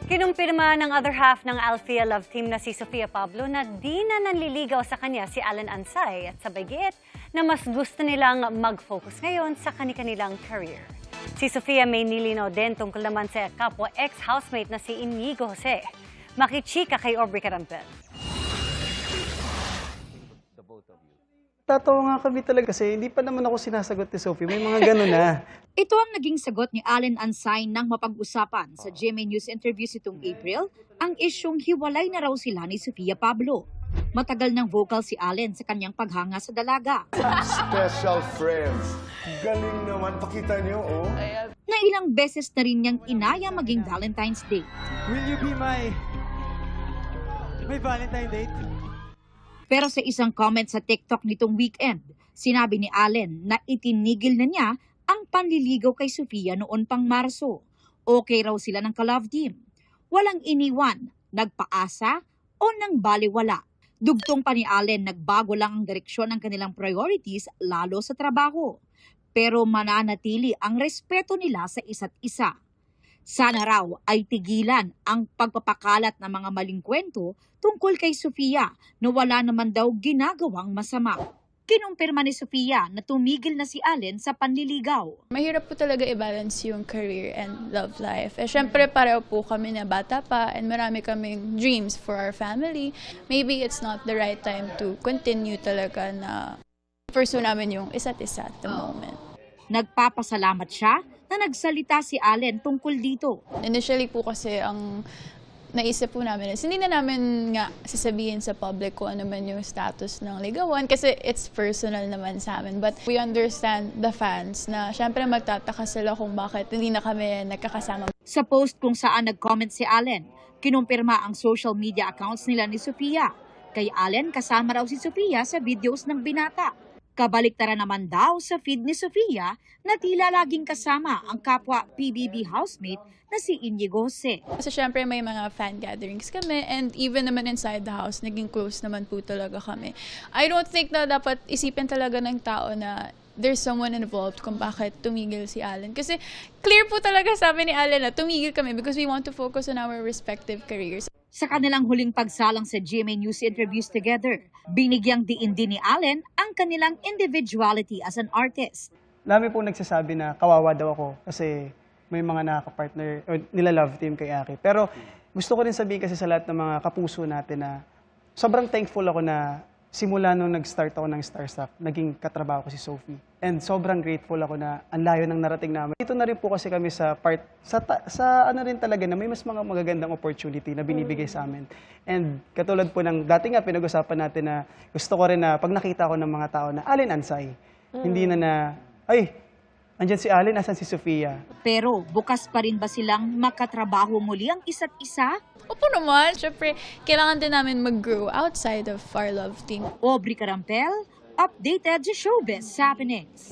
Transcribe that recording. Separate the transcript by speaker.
Speaker 1: Kinumpirma ng other half ng Alfia Love Team na si Sofia Pablo na di na nanliligaw sa kanya si Allen Ansay at sabay giit na mas gusto nilang mag-focus ngayon sa kanilang career. Si Sofia may nilinaw din tungkol naman sa kapwa ex-housemate na si Inigo Jose. Makichika kay Aubrey Carampel.
Speaker 2: Tatawa nga kami talaga kasi hindi pa naman ako sinasagot ni Sophie. May mga gano'n na.
Speaker 3: Ito ang naging sagot ni Allen Ansay nang mapag-usapan sa GMA News interview itong April, ang isyong hiwalay na raw sila ni Sofia Pablo. Matagal ng vocal si Allen sa kanyang paghanga sa dalaga.
Speaker 4: Special friends. Galing naman. Pakita niyo, oh.
Speaker 3: Na ilang beses na rin niyang inaya maging Valentine's Day.
Speaker 2: Will you be my Valentine date?
Speaker 3: Pero sa isang comment sa TikTok nitong weekend, sinabi ni Allen na itinigil na niya ang panliligaw kay Sofia noon pang Marso. Okay raw sila ng ka-love team. Walang iniwan, nagpaasa o nang baliwala. Dugtong pa ni Allen, nagbago lang ang direksyon ng kanilang priorities lalo sa trabaho. Pero mananatili ang respeto nila sa isa't isa. Sana raw ay tigilan ang pagpapakalat ng mga maling kwento tungkol kay Sofia na wala naman daw ginagawang masama. Kinumpirma ni Sofia na tumigil na si Allen sa panliligaw.
Speaker 5: Mahirap po talaga i-balance yung career and love life. Siyempre pareho po kami na bata pa and marami kaming dreams for our family. Maybe it's not the right time to continue talaga na pursue namin yung isa't isa at the moment.
Speaker 3: Nagpapasalamat siya na nagsalita si Allen tungkol dito.
Speaker 5: Initially po kasi ang naisip po namin is hindi na namin nga sasabihin sa public kung ano man yung status ng ligawan kasi it's personal naman sa amin. But we understand the fans na syempre magtataka sila kung bakit hindi na kami nagkakasama.
Speaker 3: Sa post kung saan nag-comment si Allen, kinumpirma ang social media accounts nila ni Sofia. Kay Allen, kasama raw si Sofia sa videos ng binata. Kabaliktaran naman daw sa feed ni Sofia na tila laging kasama ang kapwa PBB housemate na si Inigo Jose.
Speaker 5: Kasi syempre may mga fan gatherings kami and even naman inside the house, naging close naman po talaga kami. I don't think na dapat isipin talaga ng tao na there's someone involved kung bakit tumigil si Allen. Kasi clear po talaga sabi ni Allen na tumigil kami because we want to focus on our respective careers.
Speaker 3: Sa kanilang huling pagsalang sa GMA News interviews together, binigyang diin din ni Allen ang kanilang individuality as an artist.
Speaker 2: Dami po nagsasabi na kawawa daw ako kasi may mga nakaka-partner o nila love team kay Aki. Pero gusto ko rin sabihin kasi sa lahat ng mga kapuso natin na sobrang thankful ako na simula nung nag-start ako ng Starstruck, naging katrabaho ko si Sophie. And sobrang grateful ako na ang layo ng narating namin. Dito na rin po kasi kami sa part, sa ano rin talaga na may mas mga magagandang opportunity na binibigay sa amin. And katulad po ng dati nga pinag-usapan natin na gusto ko rin na pag nakita ko ng mga tao na Allen Ansay, hindi na ay, andyan si Allen, asan si Sofia?
Speaker 3: Pero bukas pa rin ba silang makatrabaho muli ang isa't isa?
Speaker 5: Opo naman, syempre kailangan din namin mag-grow outside of our love team.
Speaker 3: Aubrey Carampel, updated sa showbiz happenings.